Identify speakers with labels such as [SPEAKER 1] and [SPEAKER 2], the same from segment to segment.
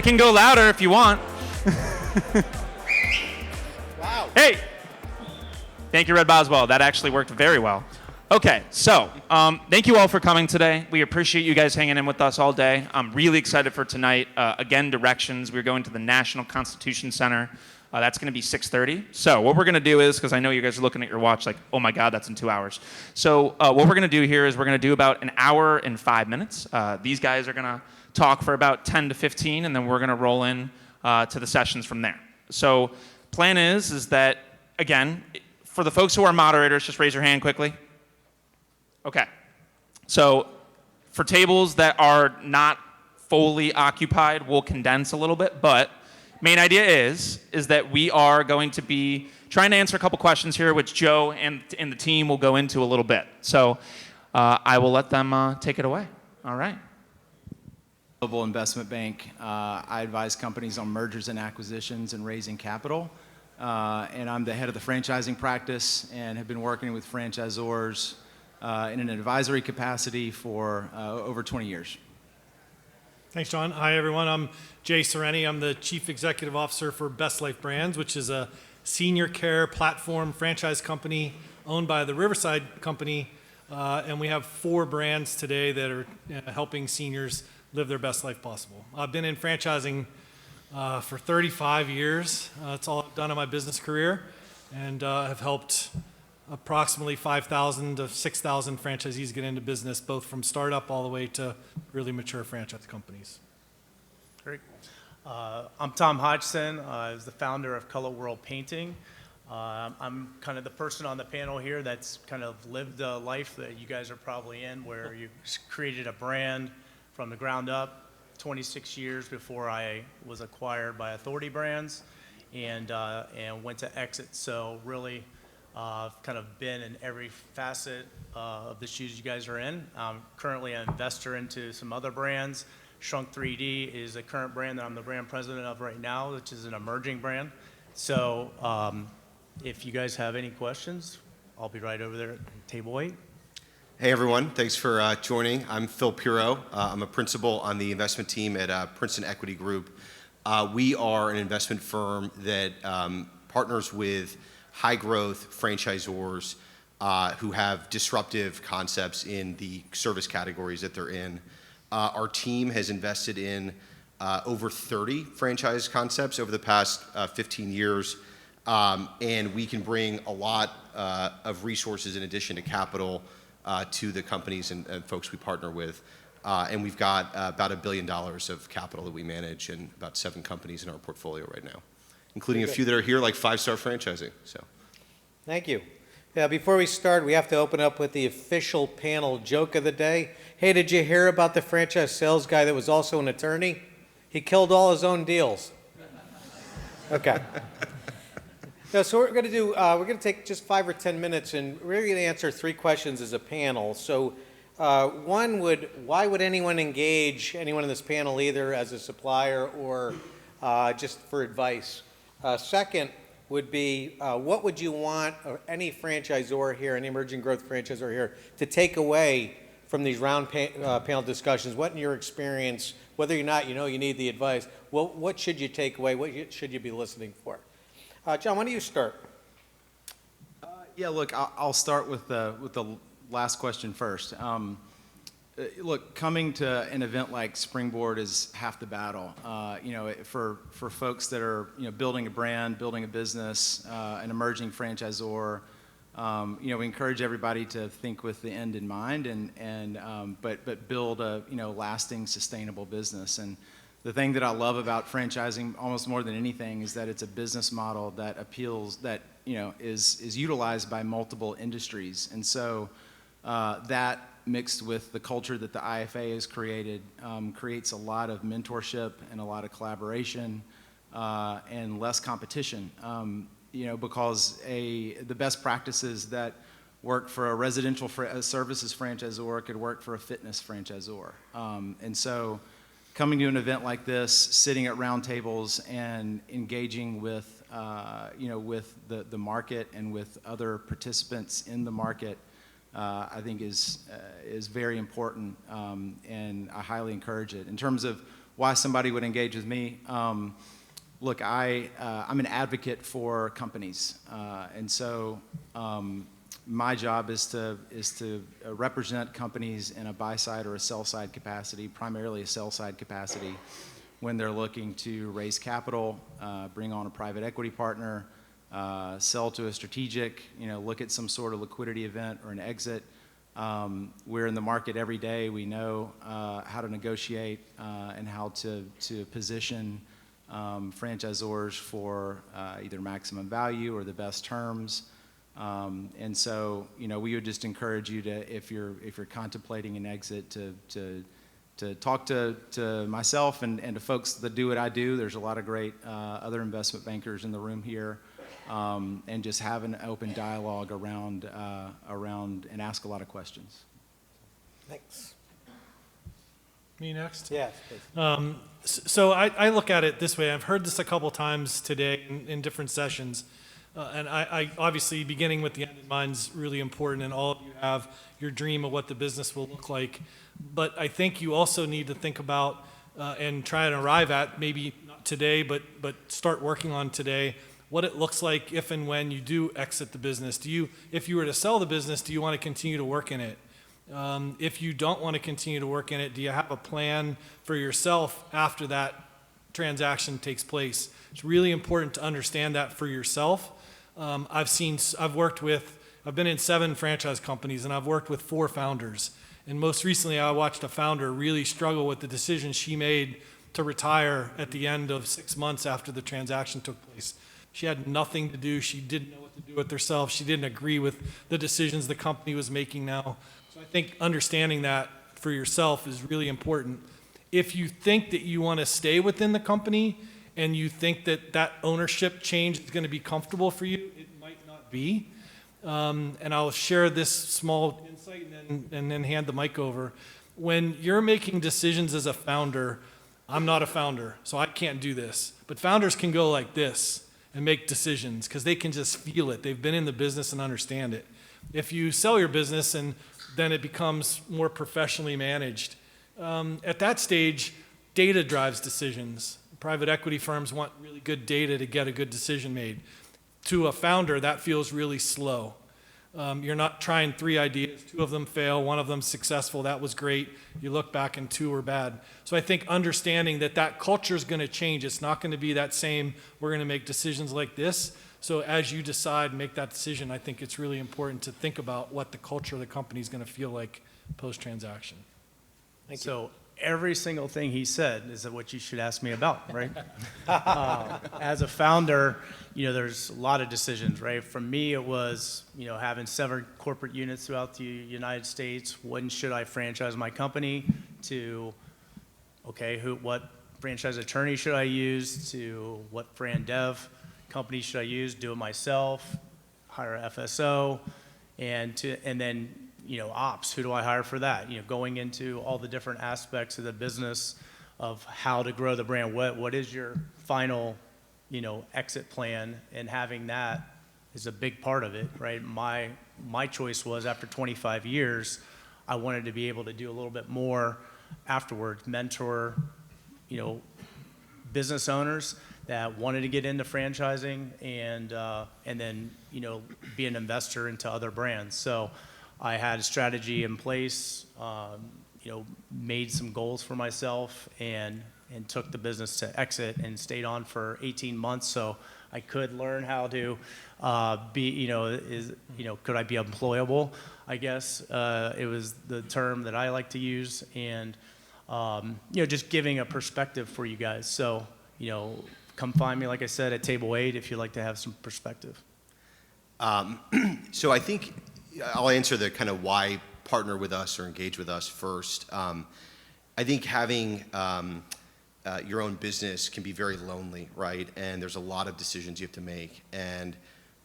[SPEAKER 1] I can go louder if you want.
[SPEAKER 2] Wow.
[SPEAKER 1] Hey! Thank you, Red Boswell. That actually worked very well. Okay, so thank you all for coming today. We appreciate you guys hanging in with us all day. I'm really excited for tonight. Again, directions. We're going to the National Constitution Center. That's going to be 6:30. So what we're going to do is, because I know you guys are looking at your watch like, oh my God, that's in 2 hours. So what we're going to do here is we're going to do about an hour and 5 minutes. These guys are going to talk for about 10 to 15, and then we're going to roll in to the sessions from there. So plan is that, again, for the folks who are moderators, just raise your hand quickly. Okay. So for tables that are not fully occupied, we'll condense a little bit, but main idea is that we are going to be trying to answer a couple questions here, which Joe and the team will go into a little bit. So I will let them take it away. All right.
[SPEAKER 3] Global investment bank. I advise companies on mergers and acquisitions and raising capital. And I'm the head of the franchising practice and have been working with franchisors in an advisory capacity for over 20 years.
[SPEAKER 4] Thanks, John. Hi, everyone. I'm Jay Sorrenti. I'm the Chief Executive Officer for Best Life Brands, which is a senior care platform franchise company owned by the Riverside Company. And we have 4 brands today that are helping seniors live their best life possible. I've been in franchising for 35 years. That's all I've done in my business career, and have helped approximately 5,000 to 6,000 franchisees get into business, both from startup all the way to really mature franchise companies.
[SPEAKER 5] Great. I'm Tom Hodgson. I was the founder of Color World Painting. I'm kind of the person on the panel here that's kind of lived a life that you guys are probably in, where you created a brand from the ground up 26 years before I was acquired by Authority Brands and went to exit. So really kind of been in every facet of the shoes you guys are in. I'm currently an investor into some other brands. Shrunk 3D is a current brand that I'm the brand president of right now, which is an emerging brand. So if you guys have any questions, I'll be right over there at table 8.
[SPEAKER 2] Hey everyone, thanks for joining. I'm Phil Piro. I'm a principal on the investment team at Princeton Equity Group. We are an investment firm that partners with high-growth franchisors who have disruptive concepts in the service categories that they're in. Our team has invested in over 30 franchise concepts over the past 15 years, and we can bring a lot of resources in addition to capital to the companies and folks we partner with. And we've got about $1 billion of capital that we manage and about 7 companies in our portfolio right now, including a few that are here like 5-star franchising. So,
[SPEAKER 6] thank you. Yeah, before we start, we have to open up with the official panel joke of the day. Hey, did you hear about the franchise sales guy that was also an attorney? He killed all his own deals. Okay. No, so what we're going to do, we're going to take just 5 or 10 minutes, and we're going to answer 3 questions as a panel. So one why would anyone engage anyone in this panel, either as a supplier or just for advice? Second would be, what would you want any franchisor here, any emerging growth franchisor here, to take away from these panel discussions? What in your experience, whether or not you know you need the advice, what should you take away? What should you be listening for? John, why don't you start?
[SPEAKER 3] Yeah, look, I'll start with the last question first. Look, coming to an event like Springboard is half the battle. For folks that are building a brand, building a business, an emerging franchisor, we encourage everybody to think with the end in mind, but build a lasting, sustainable business. And the thing that I love about franchising almost more than anything is that it's a business model that appeals, that is utilized by multiple industries. And so that mixed with the culture that the IFA has created creates a lot of mentorship and a lot of collaboration and less competition. Because the best practices that work for a residential services franchisor could work for a fitness franchisor. And so coming to an event like this, sitting at roundtables and engaging with, with the market and with other participants in the market, I think is very important, and I highly encourage it. In terms of why somebody would engage with me. Look, I'm an advocate for companies, and so my job is to represent companies in a buy side or a sell side capacity, primarily a sell side capacity, when they're looking to raise capital, bring on a private equity partner, sell to a strategic, look at some sort of liquidity event or an exit. We're in the market every day. We know how to negotiate and how to position franchisors for either maximum value or the best terms. And so, we would just encourage you to, if you're contemplating an exit, to talk to myself and to folks that do what I do. There's a lot of great other investment bankers in the room here, and just have an open dialogue around and ask a lot of questions.
[SPEAKER 6] Thanks.
[SPEAKER 4] Me next?
[SPEAKER 6] Yes, please.
[SPEAKER 4] So I look at it this way. I've heard this a couple times today in different sessions. And I obviously, beginning with the end in mind is really important, and all of you have your dream of what the business will look like. But I think you also need to think about and try and arrive at, maybe not today, but start working on today, what it looks like if and when you do exit the business. If you were to sell the business, do you want to continue to work in it? If you don't want to continue to work in it, do you have a plan for yourself after that transaction takes place? It's really important to understand that for yourself. I've been in 7 franchise companies, and I've worked with 4 founders. And most recently, I watched a founder really struggle with the decision she made to retire at the end of 6 months after the transaction took place. She had nothing to do. She didn't know what to do with herself. She didn't agree with the decisions the company was making now. So I think understanding that for yourself is really important. If you think that you want to stay within the company and you think that ownership change is going to be comfortable for you, it might not be. And I'll share this small insight and then hand the mic over. When you're making decisions as a founder, I'm not a founder, so I can't do this. But founders can go like this and make decisions because they can just feel it. They've been in the business and understand it. If you sell your business and then it becomes more professionally managed, at that stage, data drives decisions. Private equity firms want really good data to get a good decision made. To a founder, that feels really slow. You're not trying 3 ideas, 2 of them fail, 1 of them successful, that was great. You look back and 2 were bad. So I think understanding that culture is going to change. It's not going to be that same, we're going to make decisions like this. So as you decide, make that decision, I think it's really important to think about what the culture of the company is going to feel like post-transaction.
[SPEAKER 5] So every single thing he said is what you should ask me about, right? As a founder, there's a lot of decisions, right? For me, it was, having 7 corporate units throughout the United States. When should I franchise my company? To, okay, what franchise attorney should I use? To what fran dev company should I use? Do it myself? Hire a FSO? And then ops, who do I hire for that? Going into all the different aspects of the business of how to grow the brand. What is your final, exit plan? And having that is a big part of it, right? My choice was, after 25 years, I wanted to be able to do a little bit more afterwards, mentor, business owners that wanted to get into franchising and then, be an investor into other brands. So I had a strategy in place, made some goals for myself and took the business to exit and stayed on for 18 months so I could learn how to be, could I be employable, I guess. It was the term that I like to use, and, just giving a perspective for you guys. So, come find me, like I said, at table 8 if you'd like to have some perspective.
[SPEAKER 2] So I think I'll answer the kind of why partner with us or engage with us first. I think having your own business can be very lonely, right? And there's a lot of decisions you have to make. And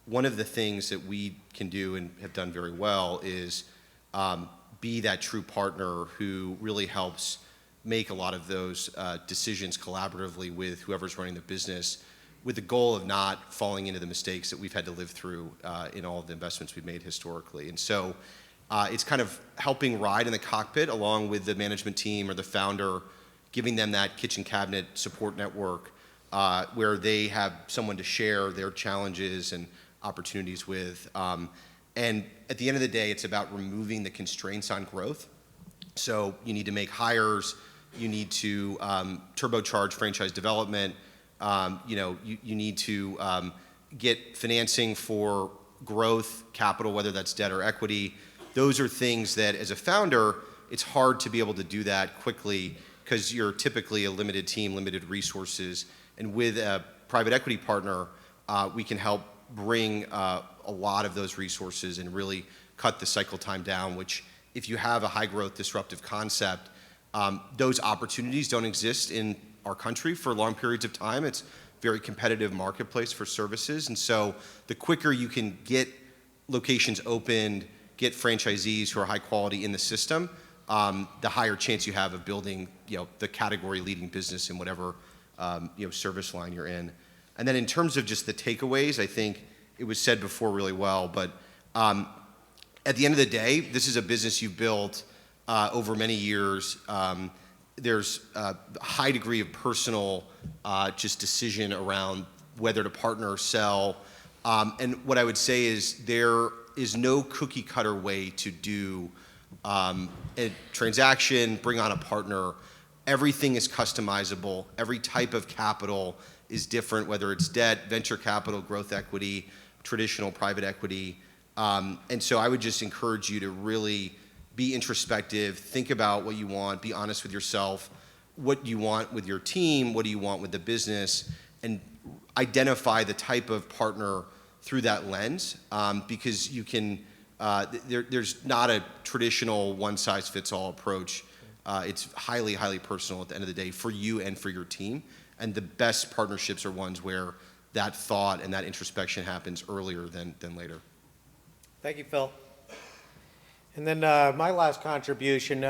[SPEAKER 2] one of the things that we can do and have done very well is be that true partner who really helps make a lot of those decisions collaboratively with whoever's running the business, with the goal of not falling into the mistakes that we've had to live through in all of the investments we've made historically. And so it's kind of helping ride in the cockpit along with the management team or the founder, giving them that kitchen cabinet support network where they have someone to share their challenges and opportunities with. And at the end of the day, it's about removing the constraints on growth. So you need to make hires, you need to turbocharge franchise development, you need to get financing for growth, capital, whether that's debt or equity. Those are things that as a founder, it's hard to be able to do that quickly because you're typically a limited team, limited resources. And with a private equity partner, we can help bring a lot of those resources and really cut the cycle time down, which if you have a high growth disruptive concept, those opportunities don't exist in our country for long periods of time. It's a very competitive marketplace for services. And so the quicker you can get locations opened, get franchisees who are high quality in the system, the higher chance you have of building the category leading business in whatever service line you're in. And then in terms of just the takeaways, I think it was said before really well, but at the end of the day, this is a business you've built over many years. There's a high degree of personal just decision around whether to partner or sell. And what I would say is there is no cookie cutter way to do a transaction, bring on a partner. Everything is customizable. Every type of capital is different, whether it's debt, venture capital, growth equity, traditional private equity. And so I would just encourage you to really be introspective, think about what you want, be honest with yourself, what you want with your team, what do you want with the business, and identify the type of partner through that lens, because you can, there's not a traditional one-size-fits-all approach. It's highly, highly personal at the end of the day for you and for your team. And the best partnerships are ones where that thought and that introspection happens earlier than later.
[SPEAKER 6] Thank you, Phil. And then my last contribution,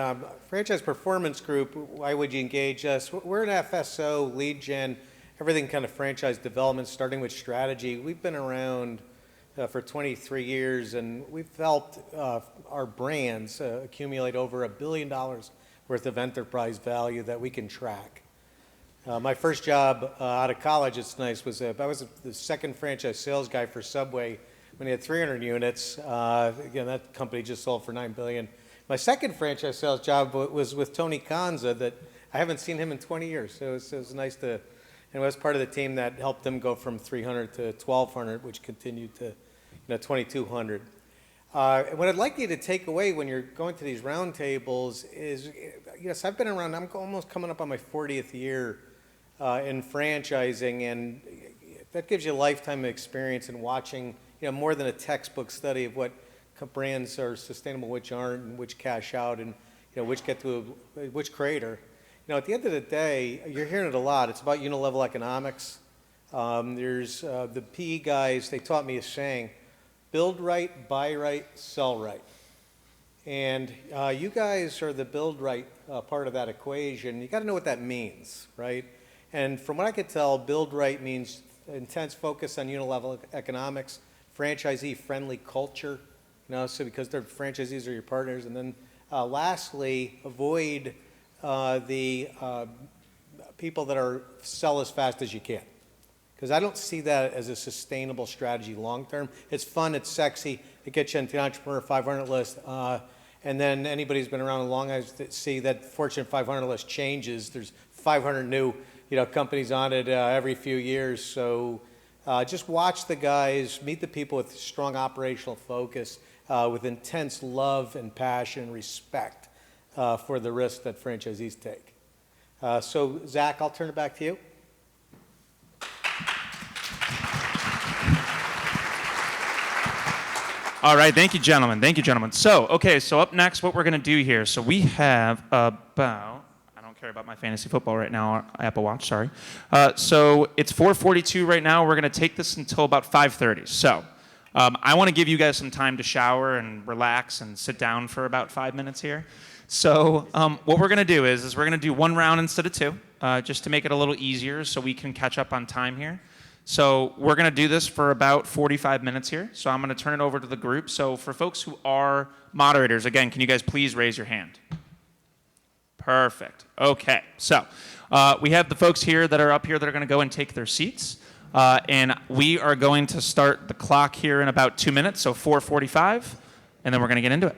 [SPEAKER 6] Franchise Performance Group, why would you engage us? We're an FSO, lead gen, everything kind of franchise development, starting with strategy. We've been around for 23 years, and we've helped our brands accumulate over $1 billion worth of enterprise value that we can track. My first job out of college, it's nice, was I was the second franchise sales guy for Subway when he had 300 units. Again, that company just sold for $9 billion. My second franchise sales job was with Tony Kanza, that I haven't seen him in 20 years. So it was nice to, and I was part of the team that helped him go from 300 to 1,200, which continued to 2,200. What I'd like you to take away when you're going to these roundtables is, yes, I've been around, I'm almost coming up on my 40th year in franchising, and that gives you a lifetime of experience in watching more than a textbook study of what brands are sustainable, which aren't, and which cash out, and which get to which crater. At the end of the day, you're hearing it a lot. It's about unit-level economics. There's the PE guys. They taught me a saying: build right, buy right, sell right. And you guys are the build right part of that equation. You got to know what that means, right? And from what I could tell, build right means intense focus on unit-level economics, franchisee-friendly culture, so because their franchisees are your partners. And then lastly, avoid the people that are sell as fast as you can. Because I don't see that as a sustainable strategy long-term. It's fun, it's sexy, it gets you into the Entrepreneur 500 list. And then anybody who's been around long, I see that Fortune 500 list changes. There's 500 new companies on it every few years. So just watch the guys, meet the people with strong operational focus, with intense love and passion and respect for the risk that franchisees take. So Zach, I'll turn it back to you.
[SPEAKER 1] All right, thank you, gentlemen. Thank you, gentlemen. So up next, what we're going to do here. So we have about, I don't care about my fantasy football right now, Apple Watch, sorry. So it's 4:42 right now. We're going to take this until about 5:30. So I want to give you guys some time to shower and relax and sit down for about 5 minutes here. So what we're going to do is we're going to do one round instead of two, just to make it a little easier so we can catch up on time here. So we're going to do this for about 45 minutes here. So I'm going to turn it over to the group. So for folks who are moderators, again, can you guys please raise your hand? Perfect. Okay. So we have the folks here that are up here that are going to go and take their seats. And we are going to start the clock here in about 2 minutes, so 4:45, and then we're going to get into it.